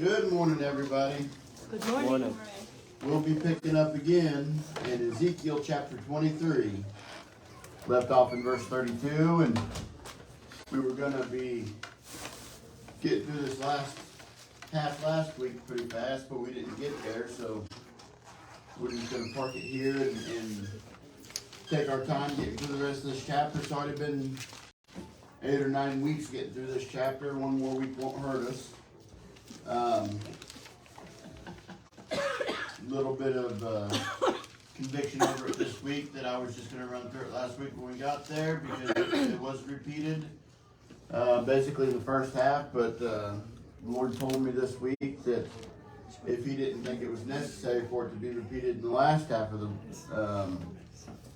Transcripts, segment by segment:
Good morning, everybody. Good morning. We'll be picking up again in Ezekiel chapter 23. Left off in verse 32, and we were going to be getting through this last week pretty fast, but we didn't get there, so we're just going to park it here and take our time getting through the rest of this chapter. It's already been 8 or 9 weeks getting through this chapter. One more week won't hurt us. Little bit of conviction over it this week that I was just going to run through it last week when we got there because it was repeated basically in the first half, but the Lord told me this week that if He didn't think it was necessary for it to be repeated in the last half of the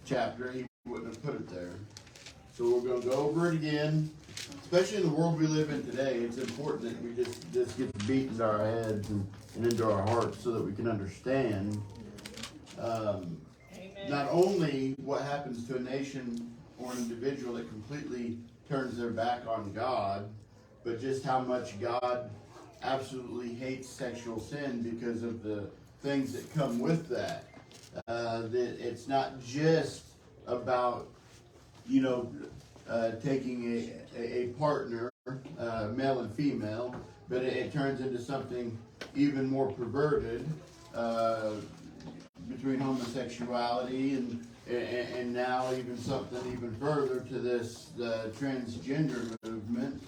chapter, He wouldn't have put it there. So we're going to go over it again. Especially in the world we live in today, it's important that we just get the beat into our heads and into our hearts so that we can understand not only what happens to a nation or an individual that completely turns their back on God, but just how much God absolutely hates sexual sin because of the things that come with that. That it's not just about, taking a partner, male and female, but it turns into something even more perverted between homosexuality and now even something even further to this transgender movement,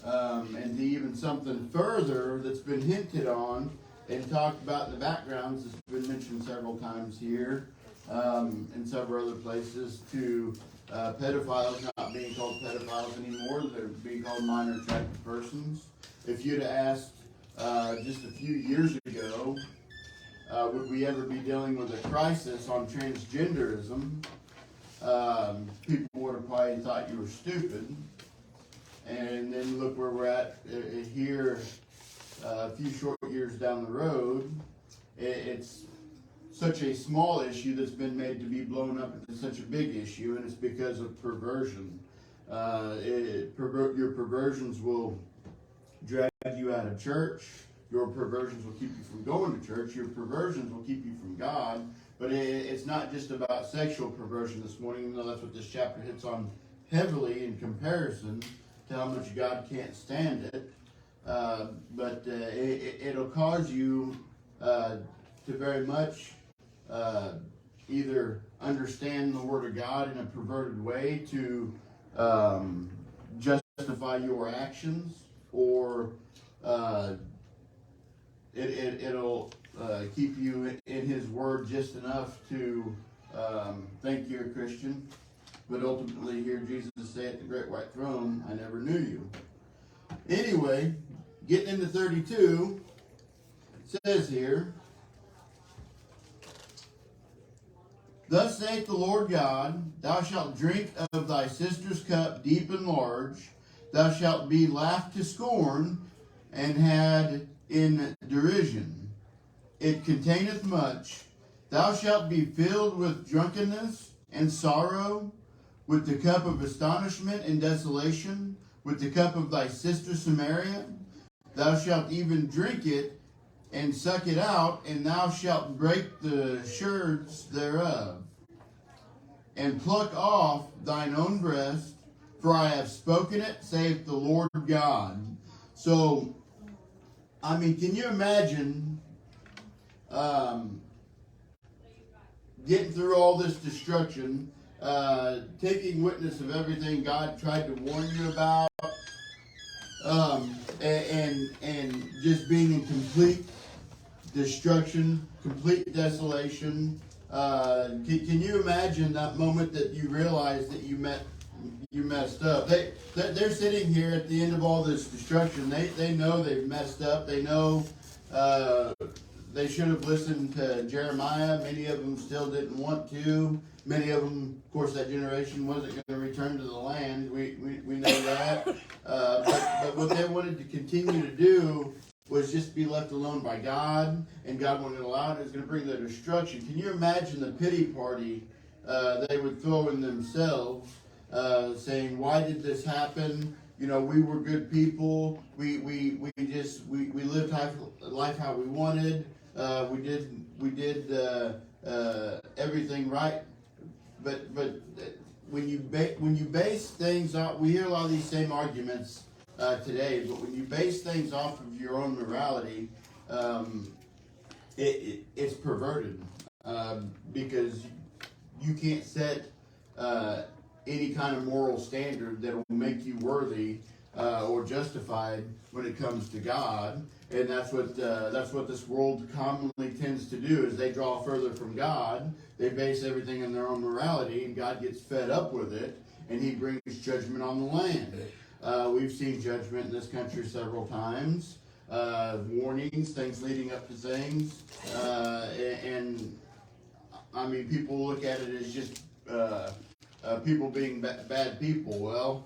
and to even something further that's been hinted on and talked about in the backgrounds. It's been mentioned several times here in several other places to pedophiles not being called pedophiles anymore. They're being called minor attracted persons. If you'd have asked just a few years ago, would we ever be dealing with a crisis on transgenderism, people would have probably thought you were stupid. And then look where we're at here a few short years down the road. It's such a small issue that's been made to be blown up into such a big issue, and it's because of perversion. Your perversions will drag you out of church. Your perversions will keep you from going to church. Your perversions will keep you from God. But it's not just about sexual perversion this morning, even though that's what this chapter hits on heavily in comparison to how much God can't stand it. But it'll cause you to very much either understand the Word of God in a perverted way to justify your actions, or it'll keep you in His Word just enough to think you're a Christian, but ultimately hear Jesus say at the great white throne, "I never knew you." Anyway, getting into 32, it says here, "Thus saith the Lord God, Thou shalt drink of thy sister's cup deep and large. Thou shalt be laughed to scorn and had in derision. It containeth much. Thou shalt be filled with drunkenness and sorrow, with the cup of astonishment and desolation, with the cup of thy sister Samaria. Thou shalt even drink it and suck it out, and thou shalt break the sherds thereof, and pluck off thine own breast, for I have spoken it, saith the Lord God." So, can you imagine getting through all this destruction, taking witness of everything God tried to warn you about, and just being in complete destruction, complete desolation? Can you imagine that moment that you realize that you messed up? They're sitting here at the end of all this destruction. They know they've messed up. They know they should have listened to Jeremiah. Many of them still didn't want to. Many of them, of course, that generation wasn't going to return to the land. We know that. But what they wanted to continue to do was just be left alone by God, and God wouldn't allow it. It was going to bring their destruction. Can you imagine the pity party they would throw in themselves, saying, "Why did this happen? we were good people. We lived life how we wanted. We did everything right. But when you base things off, we hear a lot of these same arguments today. But when you base things off of your own morality, it's perverted because you can't set any kind of moral standard that will make you worthy or justified when it comes to God. And that's what this world commonly tends to do, is they draw further from God. They base everything in their own morality, and God gets fed up with it, and he brings judgment on the land. We've seen judgment in this country several times, warnings, things leading up to things, and I mean, people look at it as just people being bad people. Well,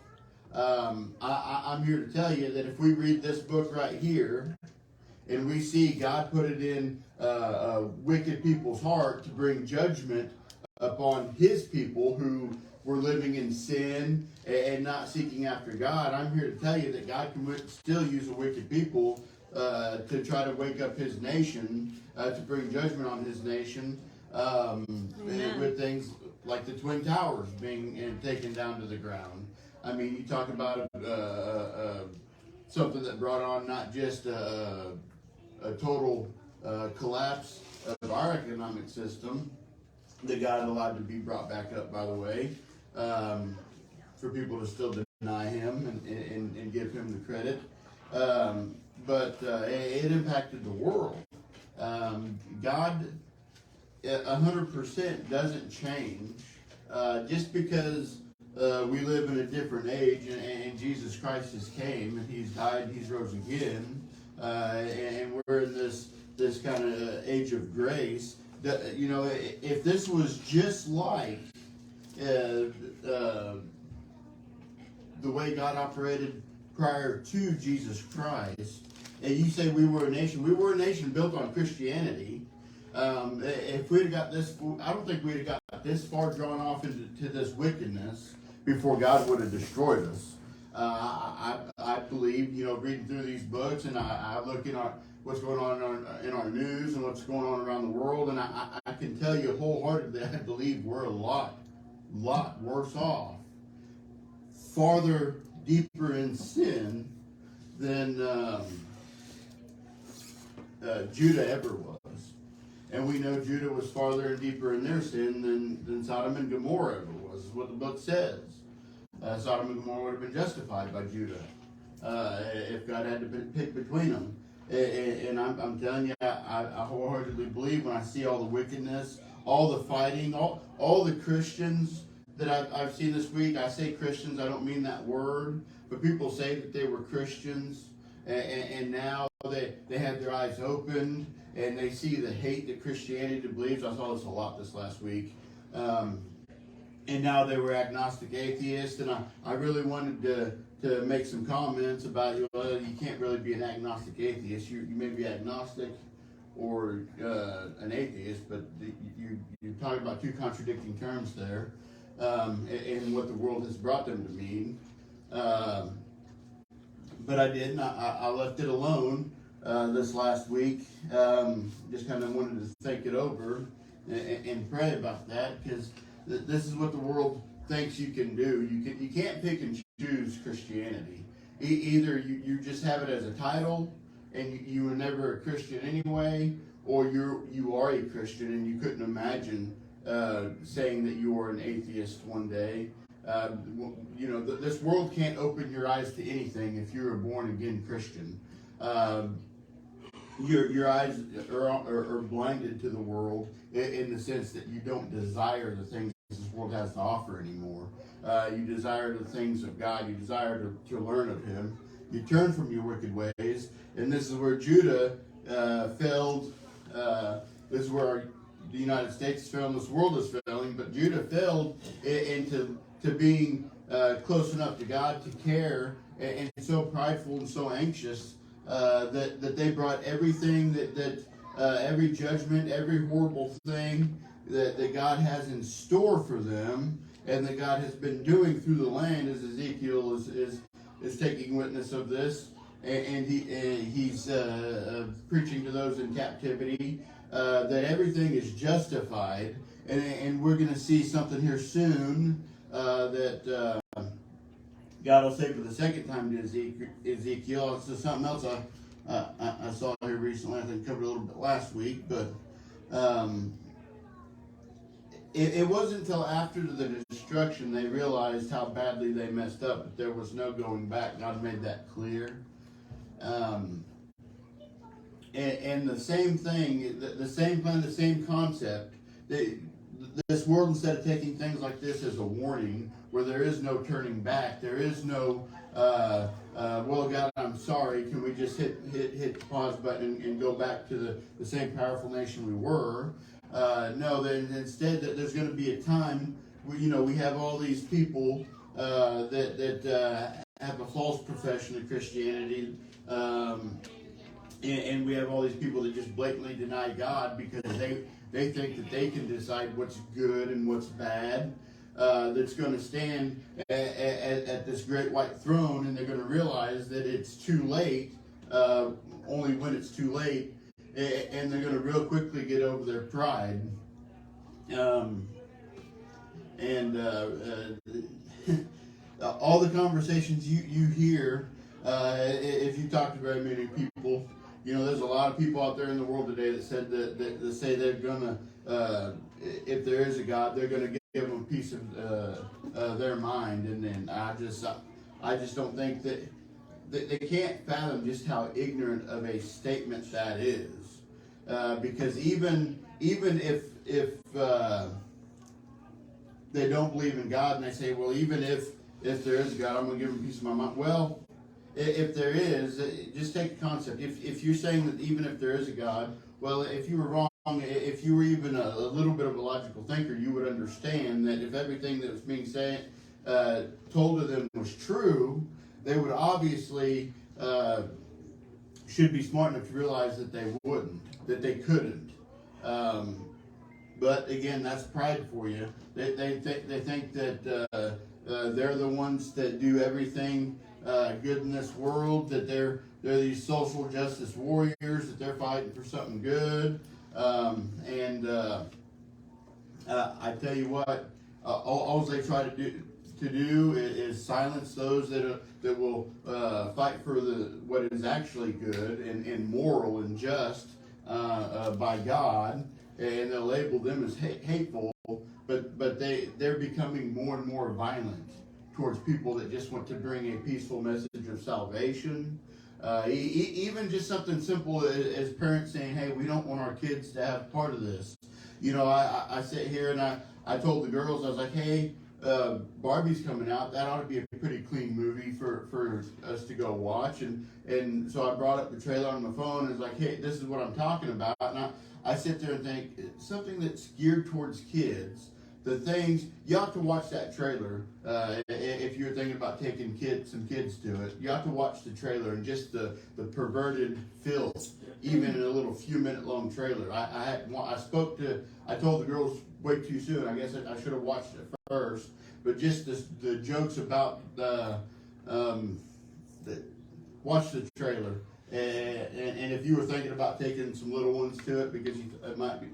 I'm here to tell you that if we read this book right here, and we see God put it in wicked people's heart to bring judgment upon his people who were living in sin and not seeking after God, I'm here to tell you that God can still use a wicked people to try to wake up his nation, to bring judgment on his nation, with things like the Twin Towers being taken down to the ground. I mean, you talk about something that brought on not just a total collapse of our economic system that God allowed to be brought back up, by the way, for people to still deny him and give him the credit. But it impacted the world. God 100% doesn't change just because we live in a different age and Jesus Christ has came and he's died, he's rose again, and we're in this kind of age of grace. If this was just like the way God operated prior to Jesus Christ, and you say we were a nation built on Christianity. If we'd have got this, I don't think we'd have got this far drawn off into this wickedness before God would have destroyed us. I believe, reading through these books, and I look in what's going on in our news and what's going on around the world, and I can tell you wholeheartedly, I believe we're a lot worse off, farther deeper in sin than Judah ever was. And we know Judah was farther and deeper in their sin than Sodom and Gomorrah ever was, is what the book says. Sodom and Gomorrah would have been justified by Judah if God had to pick between them. And I'm telling you, I wholeheartedly believe when I see all the wickedness, all the fighting, all the Christians that I've seen this week. I say Christians, I don't mean that word, but people say that they were Christians, and now they have their eyes opened, and they see the hate that Christianity believes. I saw this a lot this last week. And now they were agnostic atheists, and I really wanted to make some comments about, you can't really be an agnostic atheist. You may be agnostic or an atheist, but you're talking about two contradicting terms there, and what the world has brought them to mean. But I didn't. I left it alone this last week. Just kind of wanted to think it over and pray about that, because this is what the world thinks you can do. You can't pick and choose Christianity. Either you just have it as a title and you were never a Christian anyway, or you are a Christian and you couldn't imagine saying that you were an atheist one day. This world can't open your eyes to anything if you're a born again Christian. Your eyes are blinded to the world in the sense that you don't desire the things this world has to offer anymore. You desire the things of God. You desire to learn of him. You turn from your wicked ways, and this is where Judah failed. This is where the United States is failing. This world is failing, but Judah failed into being close enough to God to care, and so prideful and so anxious that they brought everything that every judgment, every horrible thing that God has in store for them, and that God has been doing through the land, as Ezekiel is taking witness of this, and he's preaching to those in captivity that everything is justified, and we're going to see something here soon that God will say for the second time to Ezekiel. It's just something else I saw here recently. I think covered a little bit last week, but it wasn't until after the destruction they realized how badly they messed up, but there was no going back. God made that clear. And the same thing, the same plan, the same concept. This world, instead of taking things like this as a warning, where there is no turning back, there is no, well, God, I'm sorry, can we just hit the pause button and go back to the same powerful nation we were? No, then instead that there's going to be a time where, we have all these people that have a false profession of Christianity, and we have all these people that just blatantly deny God because they think that they can decide what's good and what's bad. That's going to stand at this great white throne, and they're going to realize that it's too late, only when it's too late, and they're going to real quickly get over their pride. All the conversations you hear, if you talk to very many people, there's a lot of people out there in the world today that said that say they're gonna, if there is a God, they're gonna give them a piece of their mind, and then I just don't think that they can't fathom just how ignorant of a statement that is, because even if they don't believe in God and they say, well, even if there is a God, I'm gonna give them a piece of my mind. Well, if there is, just take the concept. If you're saying that even if there is a God, well, if you were wrong, if you were even a little bit of a logical thinker, you would understand that if everything that was being said, told to them was true, they would obviously should be smart enough to realize that they wouldn't, that they couldn't. But again, that's pride for you. They think that they're the ones that do everything good in this world, that they're these social justice warriors, that they're fighting for something good. I tell you what, all they try to do is silence those that will fight for what is actually good and moral and just by God, and they'll label them as hateful. But they're becoming more and more violent towards people that just want to bring a peaceful message of salvation. Even just something simple as parents saying, hey, we don't want our kids to have part of this. I sit here and I told the girls, I was like, hey, Barbie's coming out. That ought to be a pretty clean movie for us to go watch. And so I brought up the trailer on my phone and was like, hey, this is what I'm talking about. And I sit there and think, something that's geared towards kids, the things, you have to watch that trailer. If you're thinking about taking some kids to it, you have to watch the trailer and just the perverted filth, even in a little few minute long trailer. I told the girls way too soon. I guess I should have watched it first, but just the jokes about watch the trailer. And if you were thinking about taking some little ones to it, because it might be,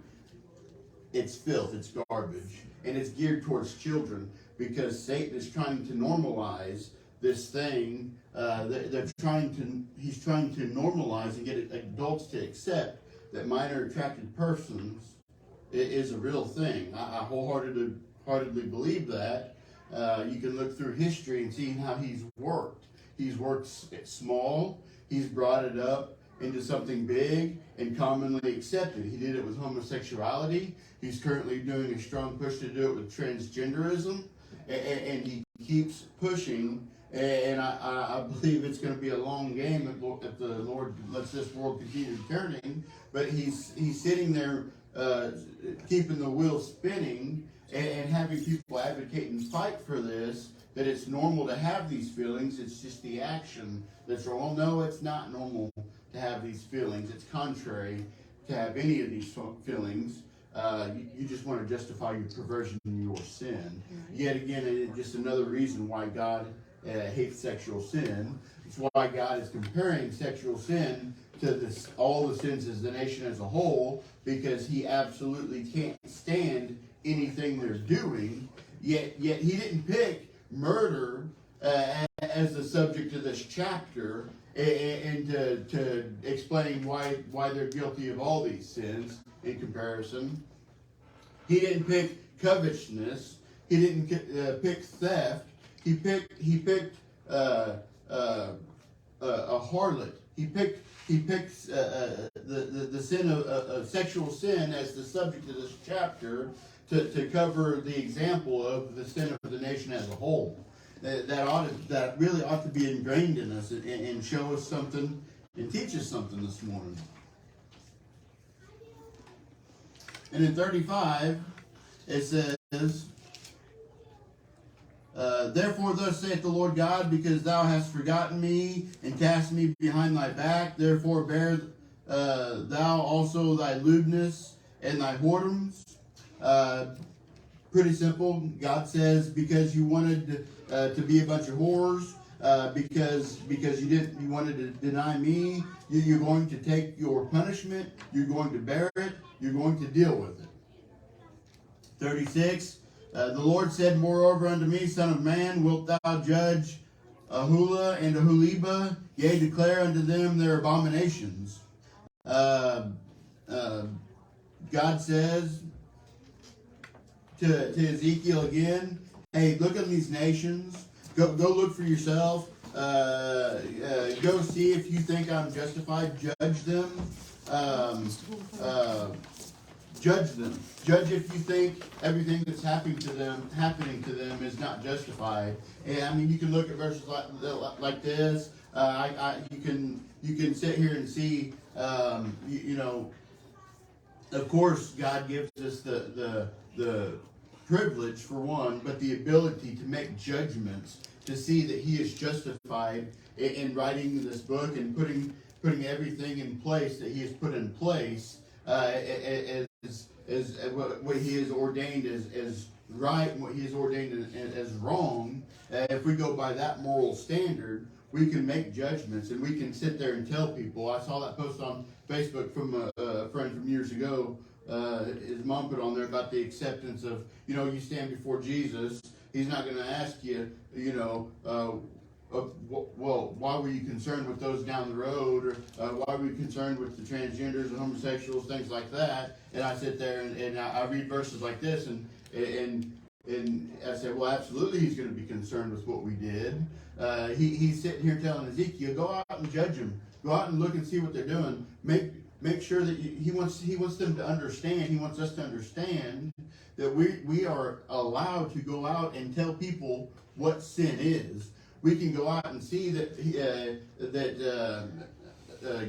it's filth, it's garbage, and it's geared towards children, because Satan is trying to normalize this thing. He's trying to normalize and get adults to accept that minor attracted persons is a real thing. I wholeheartedly believe that. You can look through history and see how he's worked. He's worked small. He's brought it up into something big and commonly accepted. He did it with homosexuality. He's currently doing a strong push to do it with transgenderism, and he keeps pushing. And I believe it's going to be a long game if the Lord lets this world continue turning. But he's sitting there keeping the wheel spinning and having people advocate and fight for this, that it's normal to have these feelings. It's just the action that's wrong. No, it's not normal to have these feelings. It's contrary to have any of these feelings. You just want to justify your perversion and your sin. Yet again, it's just another reason why God hates sexual sin. It's why God is comparing sexual sin to all the sins as the nation as a whole, because he absolutely can't stand anything they're doing. Yet he didn't pick murder as the subject of this chapter and to explain why they're guilty of all these sins in comparison. He didn't pick covetousness. He didn't pick theft. He picked a harlot. He picks the sin of sexual sin as the subject of this chapter to cover the example of the sin of the nation as a whole. That really ought to be ingrained in us and show us something and teach us something this morning. And in 35, it says, therefore thus saith the Lord God, because thou hast forgotten me and cast me behind thy back, therefore bear thou also thy lewdness and thy whoredoms. Pretty simple. God says, because you wanted to be a bunch of whores, because you wanted to deny me, you're going to take your punishment, you're going to bear it, you're going to deal with it. 36, the Lord said moreover unto me, Son of man, wilt thou judge Ahula and Aholiba, yea, declare unto them their abominations. God says to Ezekiel again, hey, look at these nations. Go look for yourself. Go see if you think I'm justified. Judge them. Judge them. Judge if you think everything that's happening to them is not justified. And I mean, you can look at verses like this. You can sit here and see. Of course, God gives us the privilege for one, but the ability to make judgments, to see that He is justified in writing this book and putting everything in place that He has put in place as what He has ordained as right and what He has ordained as wrong. If we go by that moral standard, we can make judgments and we can sit there and tell people. I saw that post on Facebook from a friend from years ago. His mom put on there about the acceptance of, you stand before Jesus. He's not going to ask you, well, why were you concerned with those down the road? Or why were you concerned with the transgenders and homosexuals, things like that? And I sit there and I read verses like this and I said, well, absolutely He's going to be concerned with what we did. He's sitting here telling Ezekiel, go out and judge them. Go out and look and see what they're doing. Make sure that he wants them to understand. He wants us to understand that we are allowed to go out and tell people what sin is. We can go out and see that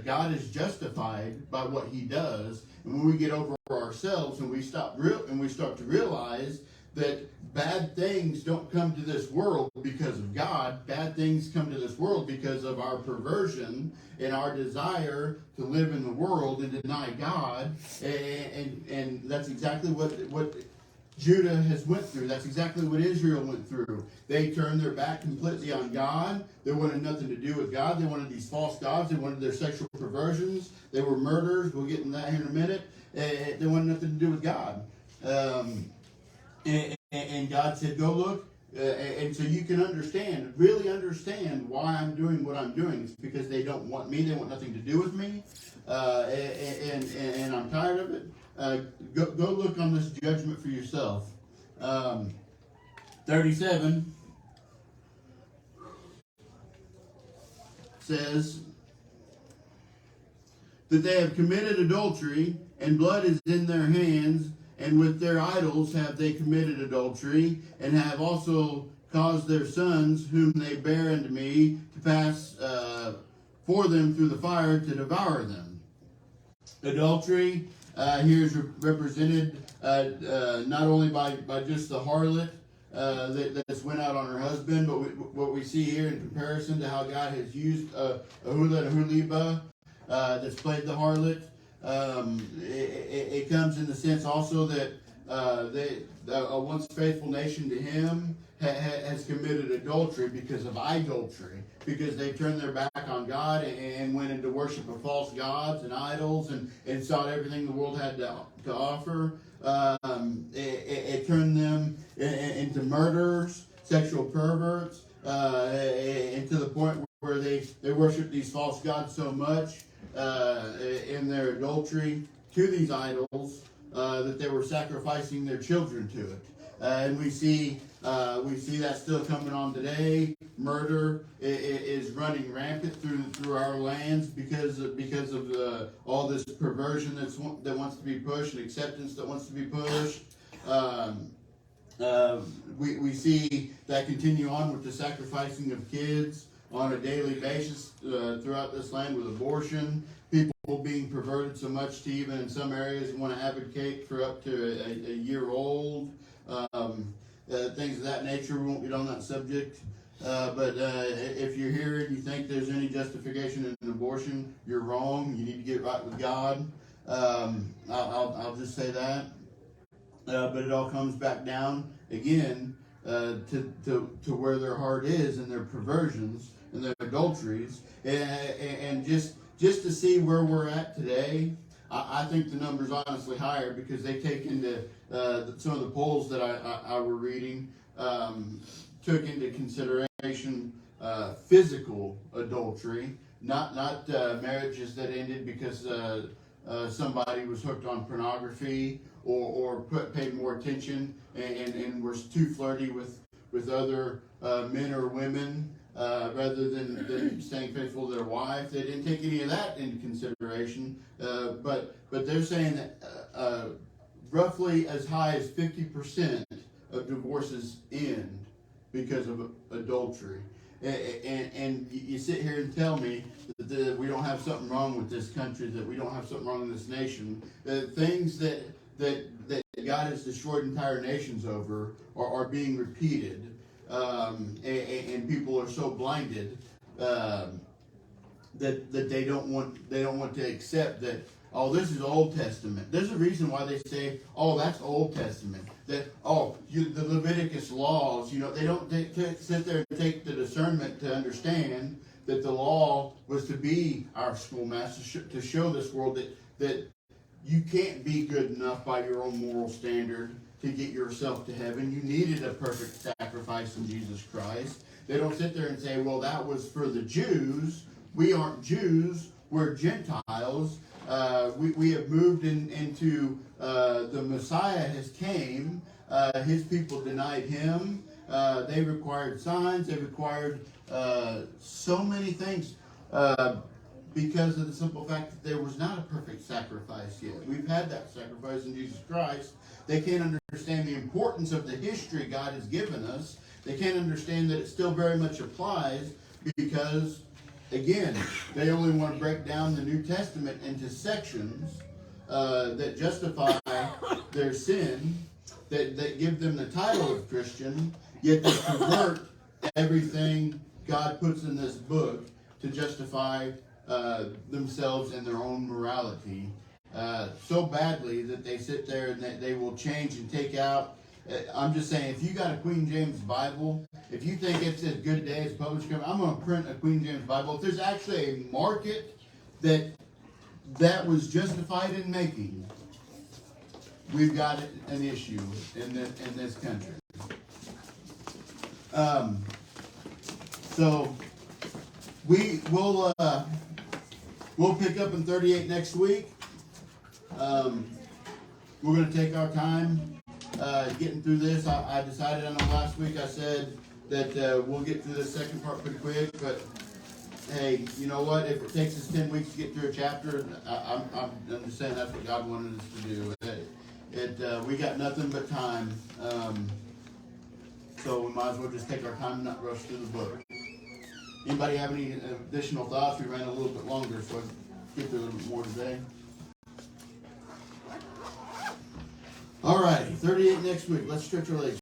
God is justified by what He does. And when we get over ourselves and we start to realize that bad things don't come to this world because of God. Bad things come to this world because of our perversion and our desire to live in the world and deny God. And that's exactly what Judah has went through. That's exactly what Israel went through. They turned their back completely on God. They wanted nothing to do with God. They wanted these false gods. They wanted their sexual perversions. They were murderers. We'll get into that here in a minute. They wanted nothing to do with God. And God said, go look. And so you can really understand why I'm doing what I'm doing. It's because they don't want me. They want nothing to do with me. And I'm tired of it. Go look on this judgment for yourself. 37 says that they have committed adultery, and blood is in their hands, and with their idols have they committed adultery, and have also caused their sons, whom they bear unto me, to pass for them through the fire to devour them. Adultery here is represented not only by just the harlot that's went out on her husband, but what we see here in comparison to how God has used Ahula and Aholiba that's played the harlot. It comes in the sense also that a once faithful nation to him has committed adultery because of idolatry, because they turned their back on God and went into worship of false gods and idols and sought everything the world had to offer. It turned them into murderers, sexual perverts, and to the point where they worship these false gods so much in their adultery to these idols that they were sacrificing their children to it. And we see that still coming on today. Murder is running rampant through our lands because of all this perversion that wants to be pushed and acceptance that wants to be pushed. We see that continue on with the sacrificing of kids on a daily basis throughout this land with abortion. People being perverted so much to even in some areas want to advocate for up to a year old. Things of that nature. We won't get on that subject. But if you're here and you think there's any justification in an abortion, you're wrong. You need to get right with God. I'll just say that. But it all comes back down again to where their heart is and their perversions and their adulteries, and just to see where we're at today. I think the number's honestly higher because they take into some of the polls that I were reading took into consideration physical adultery, not marriages that ended because somebody was hooked on pornography or paid more attention and was too flirty with other men or women rather than staying faithful to their wife. They didn't take any of that into consideration, but they're saying that roughly as high as 50% of divorces end because of adultery. And you sit here and tell me that we don't have something wrong with this country, that we don't have something wrong in this nation. Things that God has destroyed entire nations over are being repeated, and people are so blinded that they don't want to accept that. Oh, this is Old Testament. There's a reason why they say, "Oh, that's Old Testament." That the Leviticus laws. They don't sit there and take the discernment to understand that the law was to be our schoolmaster to show this world that you can't be good enough by your own moral standard to get yourself to heaven. You needed a perfect sacrifice in Jesus Christ. They don't sit there and say, "Well, that was for the Jews. We aren't Jews. We're Gentiles. We have moved into the Messiah has came. His people denied him. They required signs. They required so many things because of the simple fact that there was not a perfect sacrifice yet. We've had that sacrifice in Jesus Christ. They can't understand the importance of the history God has given us. They can't understand that it still very much applies because, again, they only want to break down the New Testament into sections that justify their sin, that give them the title of Christian, yet they convert everything God puts in this book to justify themselves and their own morality so badly that they sit there and they will change and take out. I'm just saying, if you got a Queen James Bible, if you think it's as good a day as published, I'm going to print a Queen James Bible. If there's actually a market that was justified in making, we've got an issue in this country. So we'll pick up in 38 next week. We're going to take our time getting through this. I decided, I know last week I said that we'll get through the second part pretty quick, but hey, you know what? If it takes us 10 weeks to get through a chapter, I'm just saying that's what God wanted us to do. We got nothing but time, so we might as well just take our time and not rush through the book. Anybody have any additional thoughts? We ran a little bit longer, so I get through a little bit more today. All righty, 38 next week. Let's stretch our legs.